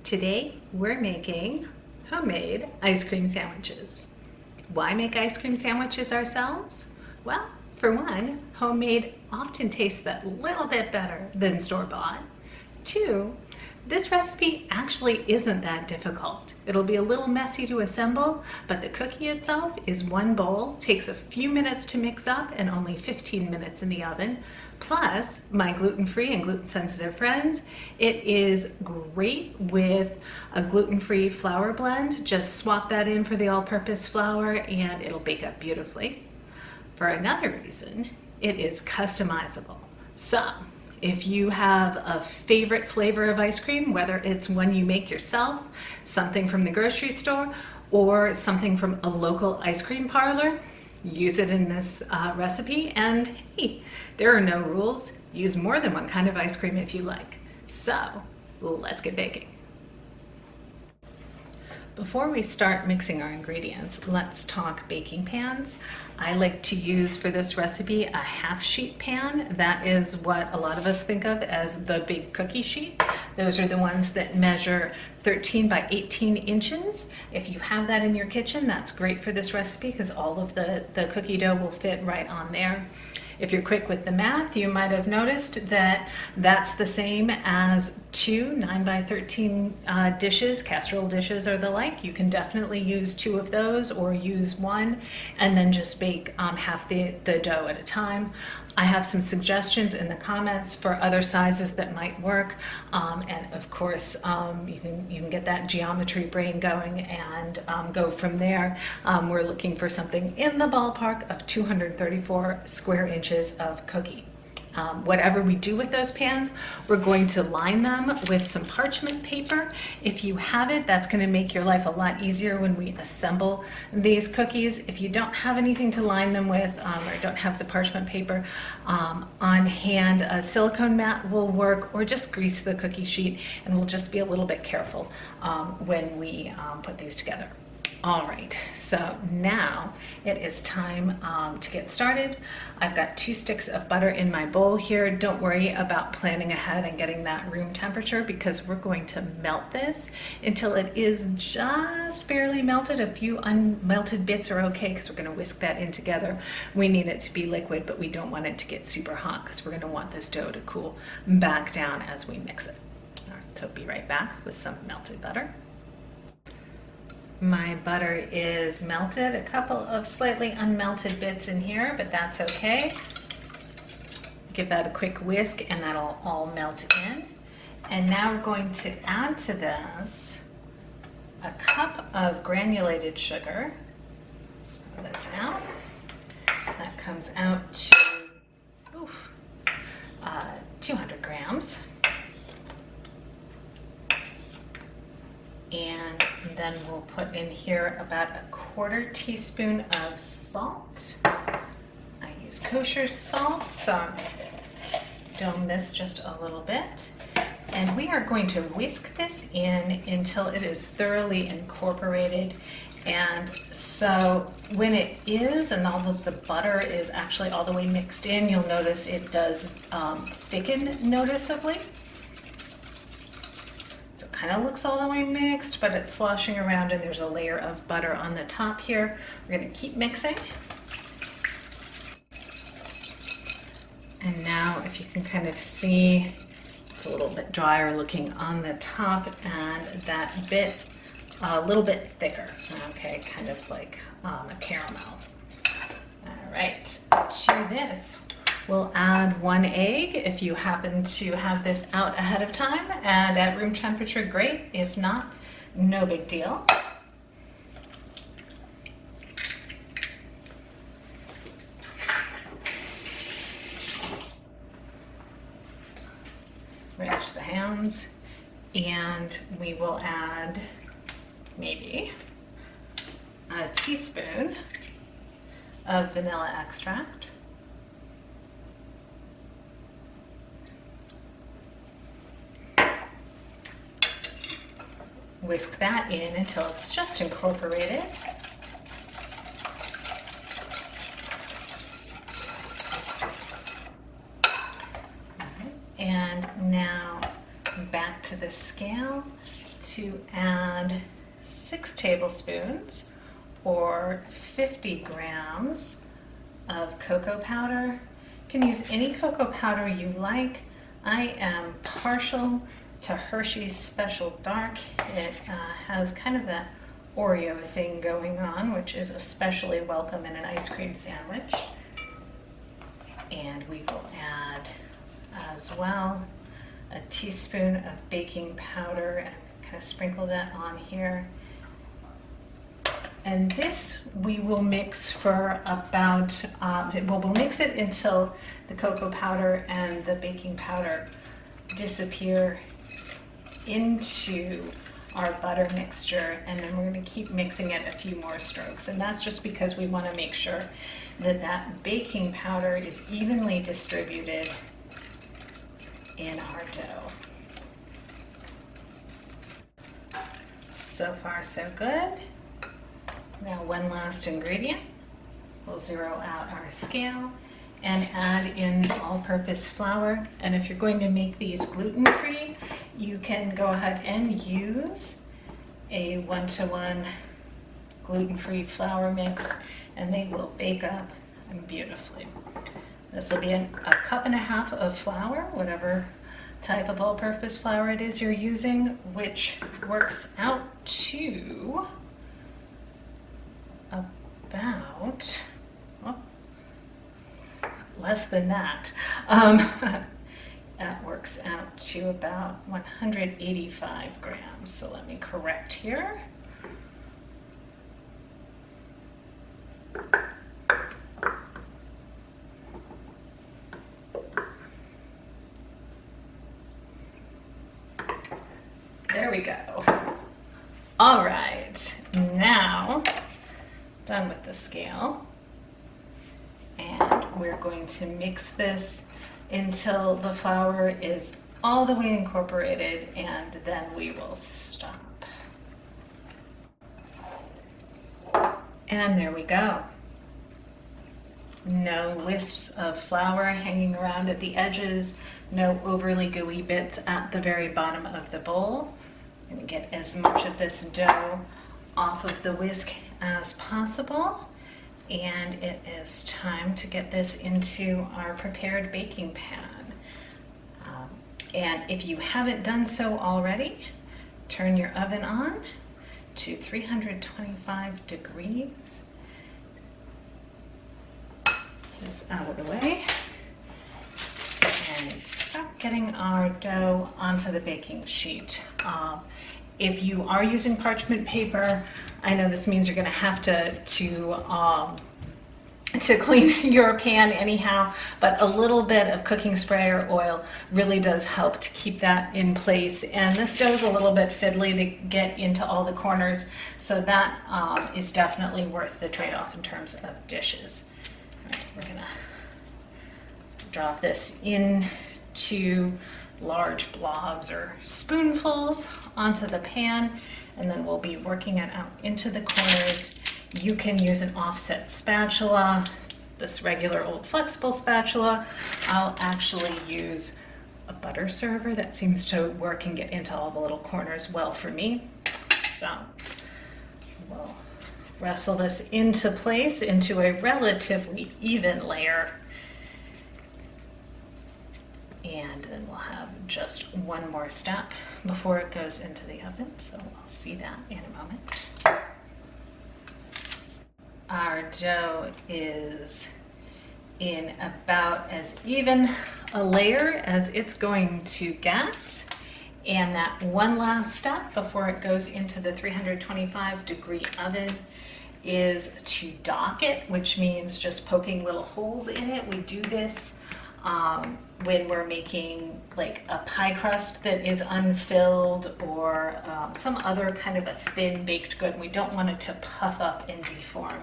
Today we're making homemade ice cream sandwiches. Why make ice cream sandwiches ourselves? Well, for one, homemade often tastes a little bit better than store-bought. Two, this recipe actually isn't that difficult. It'll be a little messy to assemble, but the cookie itself is one bowl, takes a few minutes to mix up and only 15 minutes in the oven. Plus, my gluten-free and gluten-sensitive friends, it is great with a gluten-free flour blend. Just swap that in for the all-purpose flour and it'll bake up beautifully. For another reason, it is customizable. So, if you have a favorite flavor of ice cream, whether it's one you make yourself, something from the grocery store, or something from a local ice cream parlor, use it in this recipe. And hey, there are no rules. Use more than one kind of ice cream if you like. So let's get baking. Before we start mixing our ingredients, let's talk baking pans. I like to use for this recipe a half sheet pan. That is what a lot of us think of as the big cookie sheet. Those are the ones that measure 13 by 18 inches. If you have that in your kitchen, that's great for this recipe because all of the cookie dough will fit right on there. If you're quick with the math, you might have noticed that that's the same as two 9 by 13 dishes, casserole dishes or the like. You can definitely use two of those or use one and then just bake half the dough at a time. I have some suggestions in the comments for other sizes that might work. And of course, you can get that geometry brain going and go from there. We're looking for something in the ballpark of 234 square inches of cookie. Whatever we do with those pans, we're going to line them with some parchment paper. If you have it, that's going to make your life a lot easier when we assemble these cookies. If you don't have anything to line them with or don't have the parchment paper on hand, a silicone mat will work, or just grease the cookie sheet, and we'll just be a little bit careful when we put these together. All right, so now it is time to get started. I've got 2 sticks of butter in my bowl here. Don't worry about planning ahead and getting that room temperature because we're going to melt this until it is just barely melted. A few unmelted bits are okay because we're going to whisk that in together. We need it to be liquid, but we don't want it to get super hot because we're going to want this dough to cool back down as we mix it. All right, so be right back with some melted butter. My butter is melted. A couple of slightly unmelted bits in here, but that's okay. Give that a quick whisk and that'll all melt in. And now we're going to add to this a cup of granulated sugar. Let's throw this out. That comes out to 200 grams. And then we'll put in here about a 1/4 teaspoon of salt. I use kosher salt, so I'm dome this just a little bit. And we are going to whisk this in until it is thoroughly incorporated. And so when it is, and all of the butter is actually all the way mixed in, you'll notice it does thicken noticeably. Kind of looks all the way mixed, but it's sloshing around and there's a layer of butter on the top here. We're going to keep mixing. And now if you can kind of see, it's a little bit drier looking on the top and that bit a little bit thicker. Okay, kind of like a caramel. All right, to this we'll add 1 egg. If you happen to have this out ahead of time and at room temperature, great. If not, no big deal. Rinse the hands, and we will add maybe a teaspoon of vanilla extract. Whisk that in until it's just incorporated. And now back to the the scale to add 6 tablespoons or 50 grams of cocoa powder. You can use any cocoa powder you like. I am partial to Hershey's Special Dark. It has kind of that Oreo thing going on, which is especially welcome in an ice cream sandwich. And we will add as well a teaspoon of baking powder and kind of sprinkle that on here. And this we will mix for about, we'll mix it until the cocoa powder and the baking powder disappear into our butter mixture, and then we're going to keep mixing it a few more strokes. And that's just because we want to make sure that that baking powder is evenly distributed in our dough. So far so good. Now one last ingredient. We'll zero out our scale and add in all-purpose flour. And if you're going to make these gluten-free, you can go ahead and use a 1-to-1 gluten-free flour mix, and they will bake up beautifully. This will be a cup and a half of flour, whatever type of all-purpose flour it is you're using, which works out to about, well, less than that. That works out to about 185 grams. So let me correct here. There we go. All right, now done with the scale. And we're going to mix this until the flour is all the way incorporated, and then we will stop. And there we go. No wisps of flour hanging around at the edges, no overly gooey bits at the very bottom of the bowl. I'm going to get as much of this dough off of the whisk as possible. And it is time to get this into our prepared baking pan. And if you haven't done so already, turn your oven on to 325 degrees. This out of the way. And start getting our dough onto the baking sheet. If you are using parchment paper, I know this means you're going to have to clean your pan anyhow, but a little bit of cooking spray or oil really does help to keep that in place. And this dough is a little bit fiddly to get into all the corners, so that is definitely worth the trade-off in terms of dishes. All right, we're going to drop this into large blobs or spoonfuls onto the pan, and then we'll be working it out into the corners. You can use an offset spatula, this regular old flexible spatula. I'll actually use a butter server. That seems to work and get into all the little corners well for me. So we'll wrestle this into place into a relatively even layer. And then we'll have just one more step before it goes into the oven. So we'll see that in a moment. Our dough is in about as even a layer as it's going to get. And that one last step before it goes into the 325-degree oven is to dock it, which means just poking little holes in it. We do this when we're making like a pie crust that is unfilled, or some other kind of a thin baked good. We don't want it to puff up and deform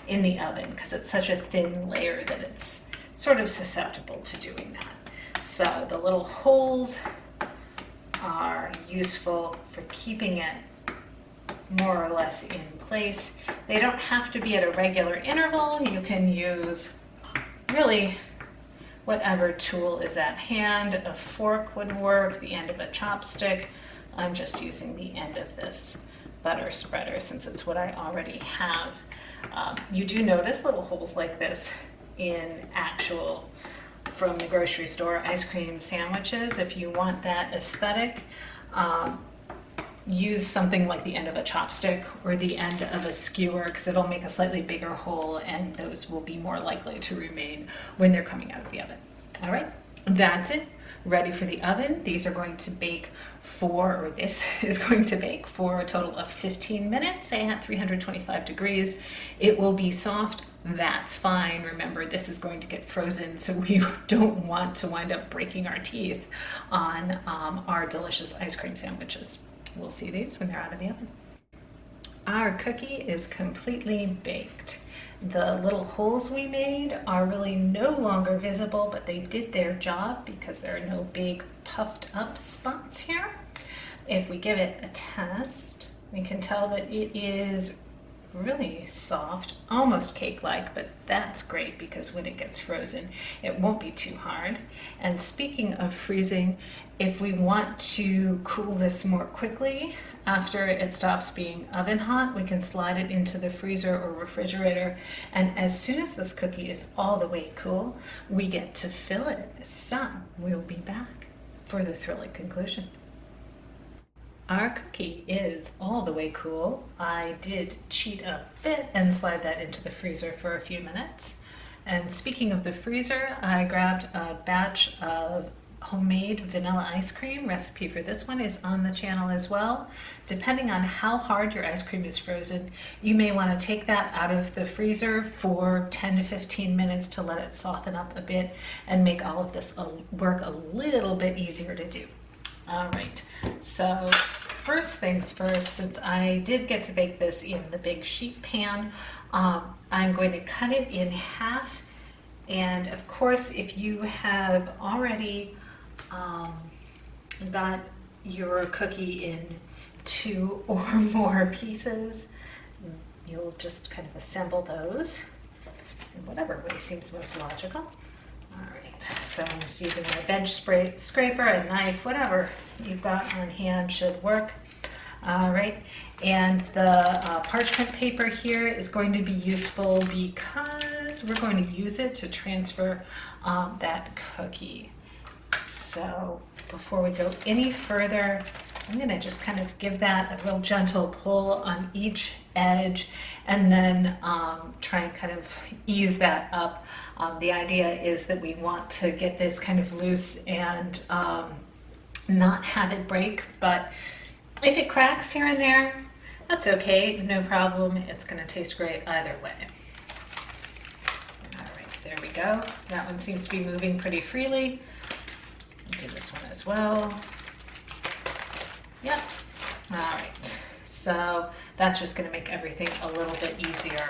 in the oven because it's such a thin layer that it's sort of susceptible to doing that. So the little holes are useful for keeping it more or less in place. They don't have to be at a regular interval. You can use really whatever tool is at hand. A fork would work, the end of a chopstick I'm just using the end of this butter spreader since it's what I already have. You do notice little holes like this in actual, from the grocery store, ice cream sandwiches. If you want that aesthetic, use something like the end of a chopstick or the end of a skewer, because it'll make a slightly bigger hole and those will be more likely to remain when they're coming out of the oven. All right, that's it. Ready for the oven. These are going to bake this is going to bake for a total of 15 minutes at 325 degrees. It will be soft. That's fine. Remember, this is going to get frozen, so we don't want to wind up breaking our teeth on our delicious ice cream sandwiches. We'll see these when they're out of the oven. Our cookie is completely baked. The little holes we made are really no longer visible, but they did their job because there are no big puffed up spots here. If we give it a test, we can tell that it is really soft, almost cake-like, but that's great because when it gets frozen, it won't be too hard. And speaking of freezing, if we want to cool this more quickly, after it stops being oven hot, we can slide it into the freezer or refrigerator. And as soon as this cookie is all the way cool, we get to fill it. So we'll be back for the thrilling conclusion. Our cookie is all the way cool. I did cheat a bit and slide that into the freezer for a few minutes. And speaking of the freezer, I grabbed a batch of homemade vanilla ice cream. Recipe for this one is on the channel as well. Depending on how hard your ice cream is frozen, you may want to take that out of the freezer for 10 to 15 minutes to let it soften up a bit and make all of this work a little bit easier to do. All right, so first things first, since I did get to bake this in the big sheet pan, I'm going to cut it in half. And of course, if you have already got your cookie in 2 or more pieces, you'll just kind of assemble those in whatever way seems most logical. All right, so I'm just using my bench scraper, a knife, whatever you've got on hand should work. All right, and the parchment paper here is going to be useful because we're going to use it to transfer that cookie. So before we go any further, I'm going to just kind of give that a real gentle pull on each edge and then try and kind of ease that up. The idea is that we want to get this kind of loose and not have it break, but if it cracks here and there, that's okay, no problem. It's going to taste great either way. All right, there we go. That one seems to be moving pretty freely. Do this one as well. Yep. All right. So that's just going to make everything a little bit easier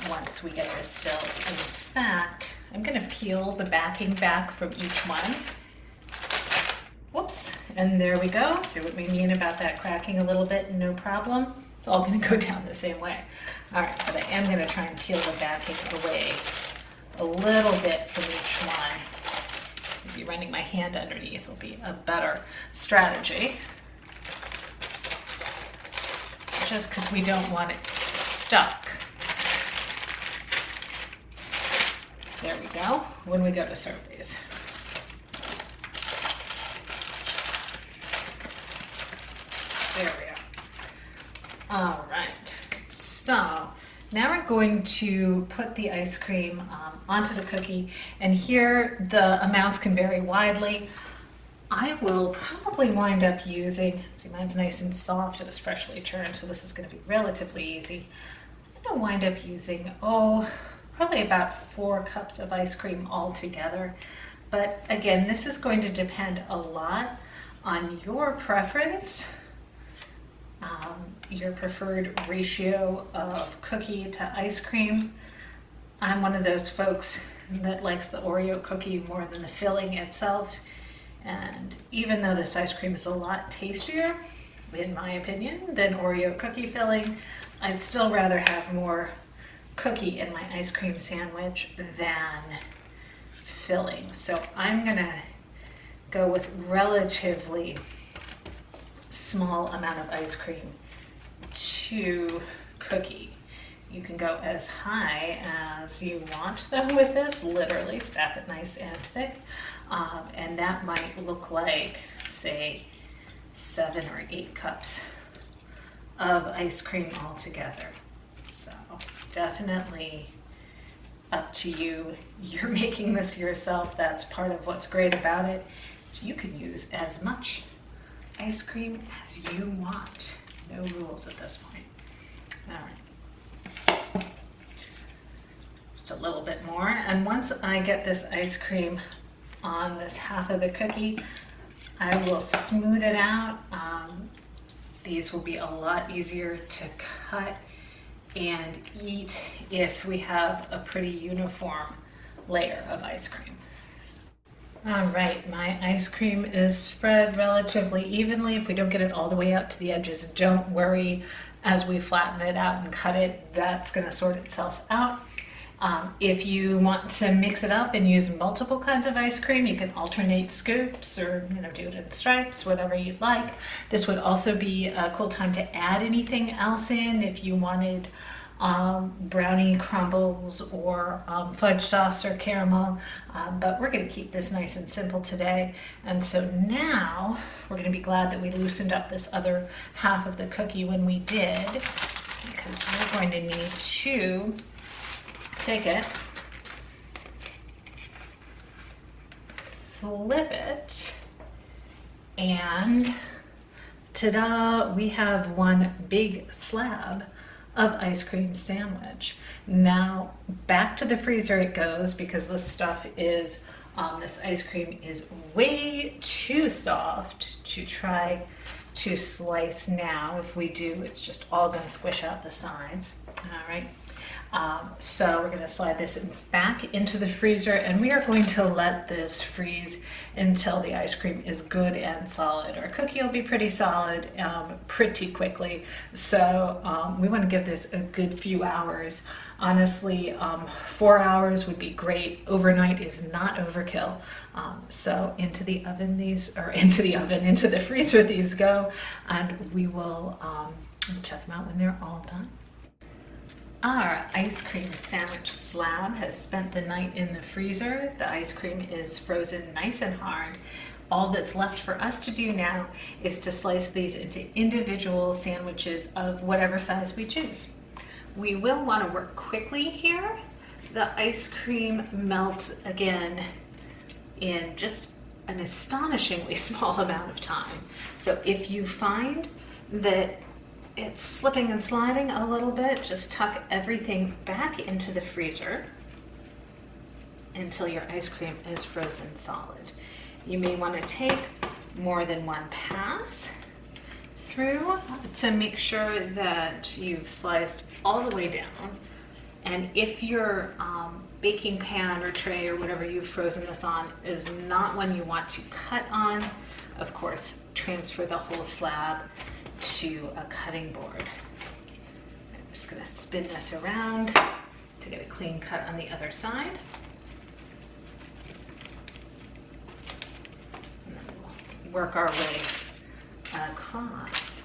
once we get this filled. In fact, I'm going to peel the backing back from each one. Whoops. And there we go. See what we mean about that cracking a little bit? No problem. It's all going to go down the same way. All right, but I am going to try and peel the backing away a little bit from each one. Maybe running my hand underneath will be a better strategy. Just because we don't want it stuck. There we go, when we go to serve these. There we are. All right, so now we're going to put the ice cream onto the cookie, and here the amounts can vary widely. I will probably wind up using, see mine's nice and soft, it was freshly churned, so this is going to be relatively easy. I'm going to wind up using, probably about 4 cups of ice cream altogether. But again, this is going to depend a lot on your preference, your preferred ratio of cookie to ice cream. I'm one of those folks that likes the Oreo cookie more than the filling itself. And even though this ice cream is a lot tastier, in my opinion, than Oreo cookie filling, I'd still rather have more cookie in my ice cream sandwich than filling. So I'm gonna go with relatively small amount of ice cream to cookie. You can go as high as you want though with this, literally stack it nice and thick. And that might look like, say, 7 or 8 cups of ice cream altogether. So definitely up to you. You're making this yourself. That's part of what's great about it. So you can use as much ice cream as you want. No rules at this point. All right. Just a little bit more. And once I get this ice cream on this half of the cookie, I will smooth it out. These will be a lot easier to cut and eat if we have a pretty uniform layer of ice cream. All right, my ice cream is spread relatively evenly. If we don't get it all the way out to the edges, don't worry. As we flatten it out and cut it, that's gonna sort itself out. If you want to mix it up and use multiple kinds of ice cream, you can alternate scoops or do it in stripes, whatever you'd like. This would also be a cool time to add anything else in if you wanted brownie crumbles or fudge sauce or caramel, but we're going to keep this nice and simple today. And so now we're going to be glad that we loosened up this other half of the cookie when we did, because we're going to need to take it, flip it, and ta-da, we have one big slab of ice cream sandwich. Now back to the freezer it goes, because this stuff is, this ice cream is way too soft to try to slice now. If we do, it's just all gonna squish out the sides. All right. So we're going to slide this back into the freezer, and we are going to let this freeze until the ice cream is good and solid. Our cookie will be pretty solid pretty quickly, so we want to give this a good few hours. Honestly, 4 hours would be great. Overnight is not overkill. So into the freezer these go, and we will check them out when they're all done. Our ice cream sandwich slab has spent the night in the freezer. The ice cream is frozen nice and hard. All that's left for us to do now is to slice these into individual sandwiches of whatever size we choose. We will want to work quickly here. The ice cream melts again in just an astonishingly small amount of time. So if you find that it's slipping and sliding a little bit, just tuck everything back into the freezer until your ice cream is frozen solid. You may want to take more than one pass through to make sure that you've sliced all the way down. And if your baking pan or tray or whatever you've frozen this on is not one you want to cut on, of course, transfer the whole slab to a cutting board. I'm just going to spin this around to get a clean cut on the other side. And then we'll work our way across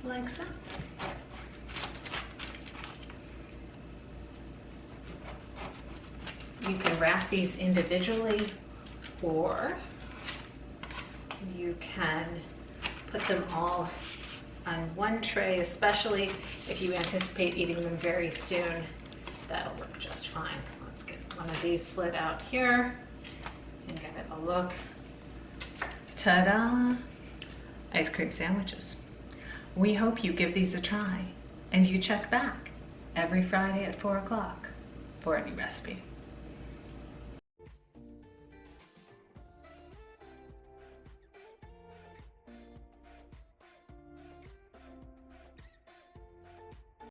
like so. You can wrap these individually, or you can put them all on one tray, especially if you anticipate eating them very soon. That'll work just fine. Let's get one of these slid out here and give it a look. Ta-da! Ice cream sandwiches. We hope you give these a try and you check back every Friday at 4 o'clock for a new recipe.